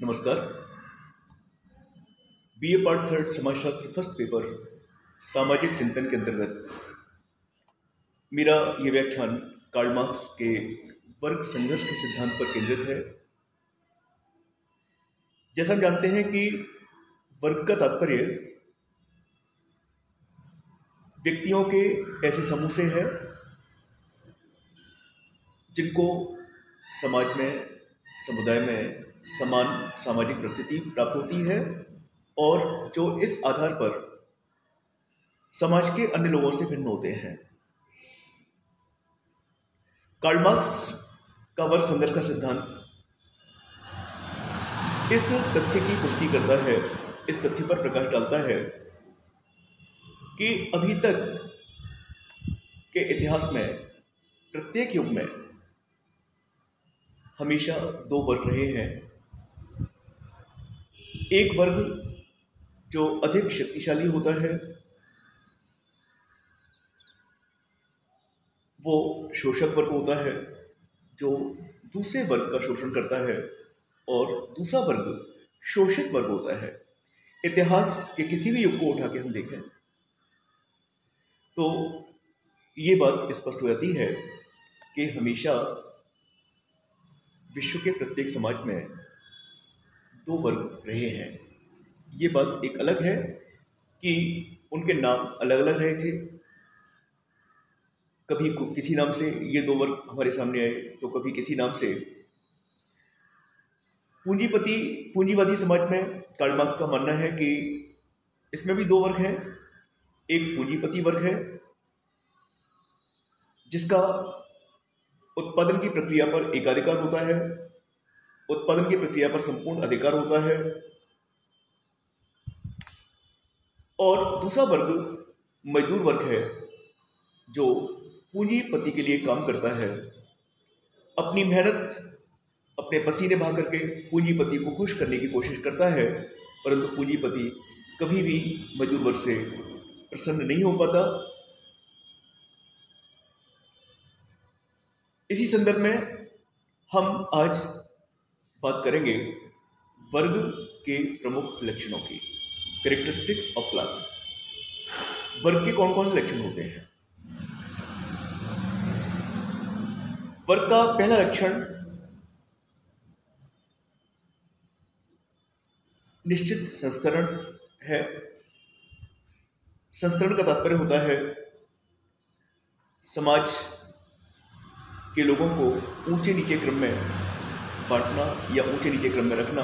नमस्कार। BA part third समाजशास्त्र first paper सामाजिक चिंतन के अंतर्गत मेरा ये व्याख्यान कार्ल मार्क्स के वर्ग संघर्ष के सिद्धांत पर केंद्रित है। जैसा हम जानते हैं कि वर्ग का तात्पर्य व्यक्तियों के ऐसे समूह से है जिनको समाज में, समुदाय में समान सामाजिक परिस्थिति प्राप्त होती है और जो इस आधार पर समाज के अन्य लोगों से भिन्न होते हैं। कार्ल मार्क्स का वर्ग संघर्ष का सिद्धांत इस तथ्य की पुष्टि करता है, इस तथ्य पर प्रकाश डालता है कि अभी तक के इतिहास में प्रत्येक युग में हमेशा दो वर्ग रहे हैं। एक वर्ग जो अधिक शक्तिशाली होता है वो शोषक वर्ग होता है, जो दूसरे वर्ग का शोषण करता है, और दूसरा वर्ग शोषित वर्ग होता है। इतिहास के किसी भी युग को उठा के हम देखें तो ये बात स्पष्ट हो जाती है कि हमेशा विश्व के प्रत्येक समाज में दो वर्ग रहे हैं। ये बात एक अलग है कि उनके नाम अलग अलग रहे थे। कभी किसी नाम से ये दो वर्ग हमारे सामने आए तो कभी किसी नाम से। पूंजीवादी समाज में कार्ल मार्क्स का मानना है कि इसमें भी दो वर्ग हैं। एक पूंजीपति वर्ग है जिसका उत्पादन की प्रक्रिया पर एकाधिकार होता है, उत्पादन की प्रक्रिया पर संपूर्ण अधिकार होता है, और दूसरा वर्ग मजदूर वर्ग है जो पूंजीपति के लिए काम करता है, अपनी मेहनत, अपने पसीने बहा करके पूंजीपति को खुश करने की कोशिश करता है, परंतु पूंजीपति कभी भी मजदूर वर्ग से प्रसन्न नहीं हो पाता। इसी संदर्भ में हम आज बात करेंगे वर्ग के प्रमुख लक्षणों की, कैरेक्टरिस्टिक्स ऑफ क्लास। वर्ग के कौन कौन से लक्षण होते हैं? वर्ग का पहला लक्षण निश्चित संस्तरण है। संस्तरण का तात्पर्य होता है समाज के लोगों को ऊंचे नीचे क्रम में बांटना या ऊंचे नीचे क्रम में रखना।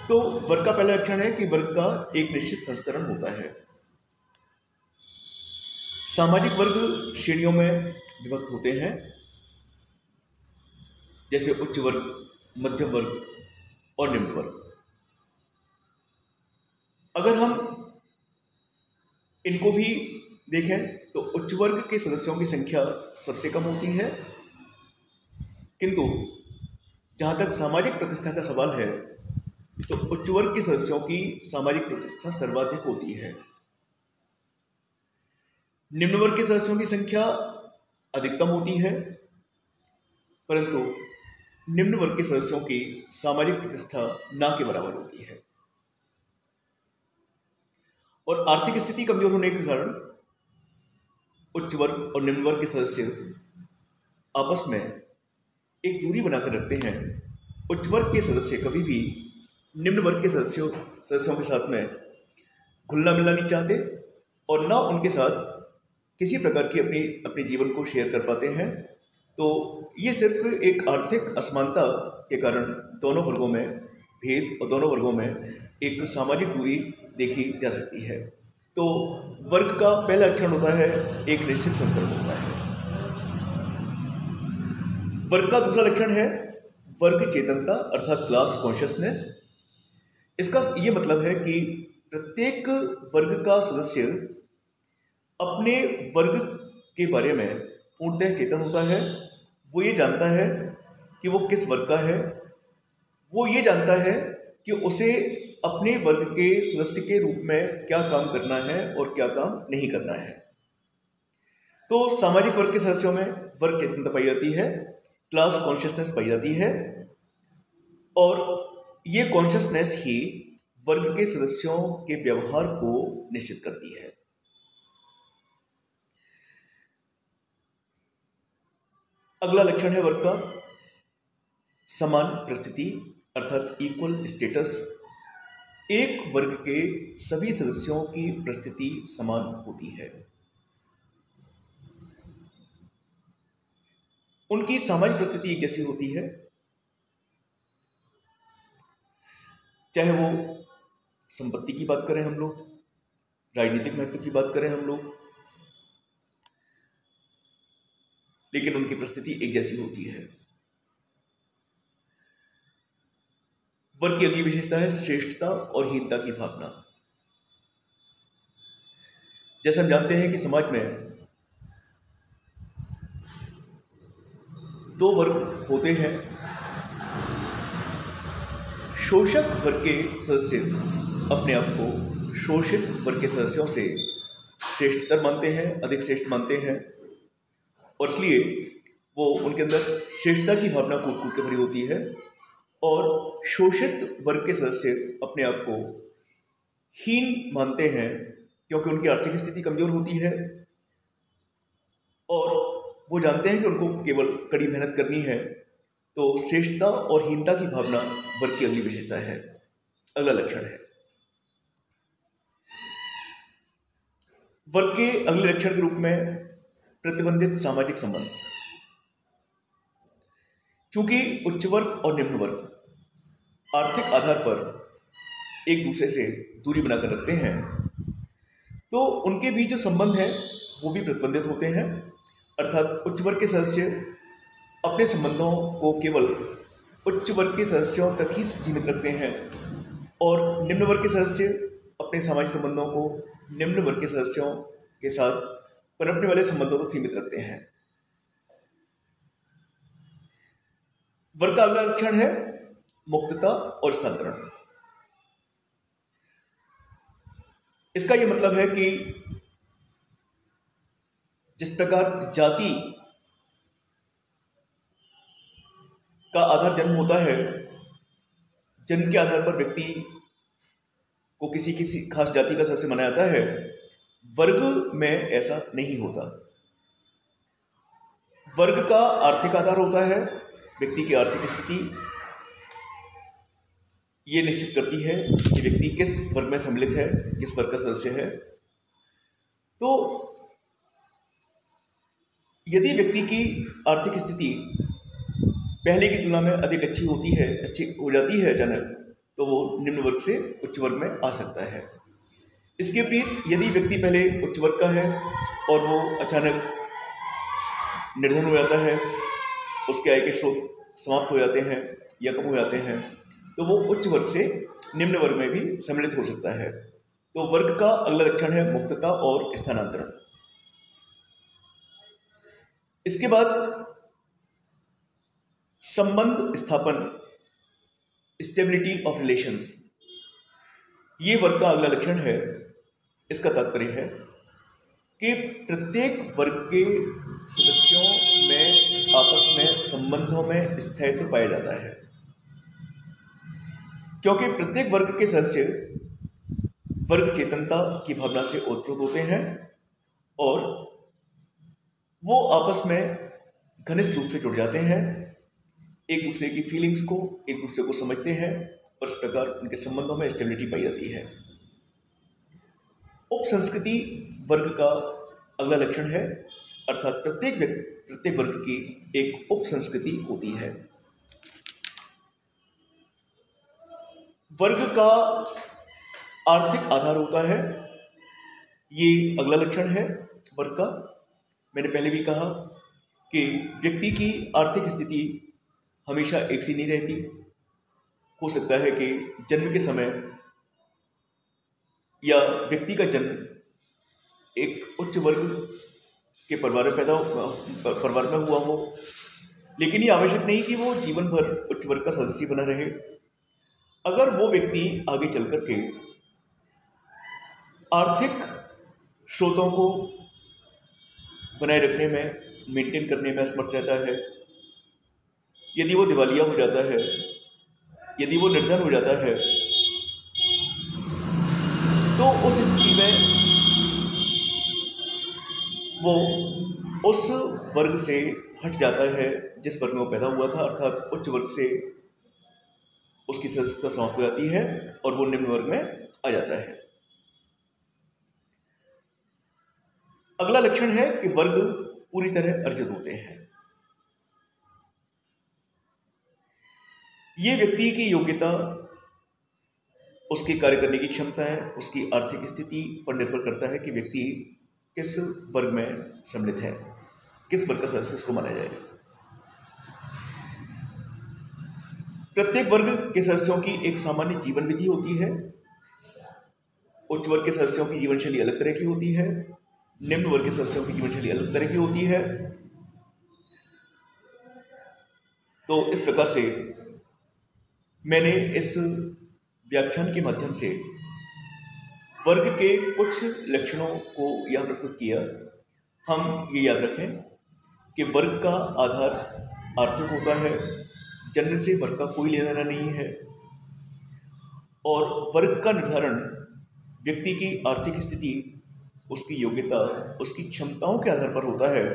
तो वर्ग का पहला लक्षण है कि वर्ग का एक निश्चित संस्तरण होता है। सामाजिक वर्ग श्रेणियों में विभक्त होते हैं, जैसे उच्च वर्ग, मध्यम वर्ग और निम्न वर्ग। अगर हम इनको भी देखें तो उच्च वर्ग के सदस्यों की संख्या सबसे कम होती है, किंतु जहाँ तक सामाजिक प्रतिष्ठा का सवाल है तो उच्च वर्ग के सदस्यों की सामाजिक प्रतिष्ठा सर्वाधिक होती है। निम्न वर्ग के सदस्यों की संख्या अधिकतम होती है, परंतु निम्न वर्ग के सदस्यों की सामाजिक प्रतिष्ठा ना के बराबर होती है। और आर्थिक स्थिति कमजोर होने के कारण उच्च वर्ग और निम्न वर्ग के सदस्य आपस में एक दूरी बनाकर रखते हैं। उच्च वर्ग के सदस्य कभी भी निम्न वर्ग के सदस्यों के साथ में घुलना मिलना नहीं चाहते और ना उनके साथ किसी प्रकार की अपने जीवन को शेयर कर पाते हैं। तो ये सिर्फ एक आर्थिक असमानता के कारण दोनों वर्गों में भेद और दोनों वर्गों में एक सामाजिक दूरी देखी जा सकती है। तो वर्ग का पहला लक्षण होता है एक निश्चित संतरण होता है। वर्ग का दूसरा लक्षण है वर्ग चेतनता अर्थात क्लास कॉन्शियसनेस। इसका ये मतलब है कि प्रत्येक वर्ग का सदस्य अपने वर्ग के बारे में पूर्णतः चेतन होता है। वो ये जानता है कि वो किस वर्ग का है, वो ये जानता है कि उसे अपने वर्ग के सदस्य के रूप में क्या काम करना है और क्या काम नहीं करना है। तो सामाजिक वर्ग के सदस्यों में वर्ग चेतनता पाई जाती है, क्लास कॉन्शियसनेस पाई जाती है, और ये कॉन्शियसनेस ही वर्ग के सदस्यों के व्यवहार को निश्चित करती है। अगला लक्षण है वर्ग का समान परिस्थिति अर्थात इक्वल स्टेटस। एक वर्ग के सभी सदस्यों की परिस्थिति समान होती है। उनकी सामाजिक परिस्थिति एक जैसी होती है, चाहे वो संपत्ति की बात करें हम लोग, राजनीतिक महत्व की बात करें हम लोग, लेकिन उनकी परिस्थिति एक जैसी होती है। वर्ग की अगली विशेषता है श्रेष्ठता और हीनता की भावना। जैसे हम जानते हैं कि समाज में दो वर्ग होते हैं। शोषक वर्ग के सदस्य अपने आप को शोषित वर्ग के सदस्यों से श्रेष्ठतर मानते हैं, अधिक श्रेष्ठ मानते हैं, और इसलिए वो उनके अंदर श्रेष्ठता की भावना कूट कूट के भरी होती है। और शोषित वर्ग के सदस्य अपने आप को हीन मानते हैं क्योंकि उनकी आर्थिक स्थिति कमजोर होती है और वो जानते हैं कि उनको केवल कड़ी मेहनत करनी है। तो श्रेष्ठता और हीनता की भावना वर्ग की अगली विशेषता है, अगला लक्षण है। वर्ग के अगले लक्षण के रूप में प्रतिबंधित सामाजिक संबंध। चूंकि उच्च वर्ग और निम्न वर्ग आर्थिक आधार पर एक दूसरे से दूरी बनाकर रखते हैं, तो उनके बीच जो संबंध है वो भी प्रतिबंधित होते हैं। अर्थात उच्च वर्ग के सदस्य अपने संबंधों को केवल उच्च वर्ग के सदस्यों तक ही सीमित रखते हैं और निम्न वर्ग के सदस्य अपने सामाजिक संबंधों को निम्न वर्ग के सदस्यों के साथ पनपने वाले संबंधों तक सीमित रखते हैं। वर्ग का अगला लक्षण है मुक्तता और स्थानांतरण। इसका यह मतलब है कि जिस प्रकार जाति का आधार जन्म होता है, जन्म के आधार पर व्यक्ति को किसी किसी खास जाति का सदस्य माना जाता है, वर्ग में ऐसा नहीं होता। वर्ग का आर्थिक आधार होता है, व्यक्ति की आर्थिक स्थिति ये निश्चित करती है कि व्यक्ति किस वर्ग में सम्मिलित है, किस वर्ग का सदस्य है। तो यदि व्यक्ति की आर्थिक स्थिति पहले की तुलना में अधिक अच्छी होती है, अच्छी हो जाती है अचानक, तो वो निम्न वर्ग से उच्च वर्ग में आ सकता है। इसके विपरीत यदि व्यक्ति पहले उच्च वर्ग का है और वो अचानक निर्धन हो जाता है, उसके आय के स्रोत समाप्त हो जाते हैं या कम हो जाते हैं, तो वो उच्च वर्ग से निम्न वर्ग में भी सम्मिलित हो सकता है। तो वर्ग का अगला लक्षण है मुक्तता और स्थानांतरण। इसके बाद संबंध स्थापन, स्टेबिलिटी ऑफ रिलेशंस, ये वर्ग का अगला लक्षण है। इसका तात्पर्य है कि प्रत्येक वर्ग के सदस्यों में आपस में संबंधों में स्थायित्व पाया जाता है, क्योंकि प्रत्येक वर्ग के सदस्य वर्ग चेतनता की भावना से ओतप्रोत होते हैं और वो आपस में घनिष्ठ रूप से जुड़ जाते हैं, एक दूसरे की फीलिंग्स को, एक दूसरे को समझते हैं और इस प्रकार उनके संबंधों में स्टेबिलिटी पाई जाती है। उप संस्कृति वर्ग का अगला लक्षण है, अर्थात प्रत्येक वर्ग की एक उप संस्कृति होती है। वर्ग का आर्थिक आधार होता है, ये अगला लक्षण है वर्ग का। मैंने पहले भी कहा कि व्यक्ति की आर्थिक स्थिति हमेशा एक सी नहीं रहती। हो सकता है कि जन्म के समय या व्यक्ति का जन्म एक उच्च वर्ग के परिवार में हुआ हो, लेकिन ये आवश्यक नहीं कि वो जीवन भर उच्च वर्ग का सदस्य बना रहे। अगर वो व्यक्ति आगे चल कर के आर्थिक स्रोतों को बनाए रखने में, मेंटेन करने में असमर्थ रहता है, यदि वो दिवालिया हो जाता है, यदि वो निर्धन हो जाता है तो उस स्थिति में वो उस वर्ग से हट जाता है जिस वर्ग में वो पैदा हुआ था, अर्थात उच्च वर्ग से उसकी सदस्यता समाप्त हो जाती है और वो निम्न वर्ग में आ जाता है। अगला लक्षण है कि वर्ग पूरी तरह अर्जित होते हैं। ये व्यक्ति की योग्यता, उसकी कार्य करने की क्षमताएं, उसकी आर्थिक स्थिति पर निर्भर करता है कि व्यक्ति किस वर्ग में सम्मिलित है, किस वर्ग का सदस्य उसको माना जाए। प्रत्येक वर्ग के सदस्यों की एक सामान्य जीवन विधि होती है। उच्च वर्ग के सदस्यों की जीवन शैली अलग तरह की होती है, निम्न वर्ग के सदस्यों की जीवन शैली अलग तरह की होती है। तो इस प्रकार से मैंने इस व्याख्यान के माध्यम से वर्ग के कुछ लक्षणों को यहाँ प्रस्तुत किया। हम ये याद रखें कि वर्ग का आधार आर्थिक होता है, जन्म से वर्ग का कोई लेना देना नहीं है, और वर्ग का निर्धारण व्यक्ति की आर्थिक स्थिति, उसकी योग्यता, उसकी क्षमताओं के आधार पर होता है।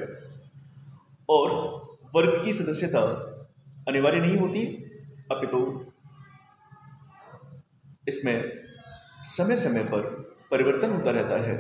और वर्ग की सदस्यता अनिवार्य नहीं होती, अपितु इसमें समय समय पर परिवर्तन होता रहता है।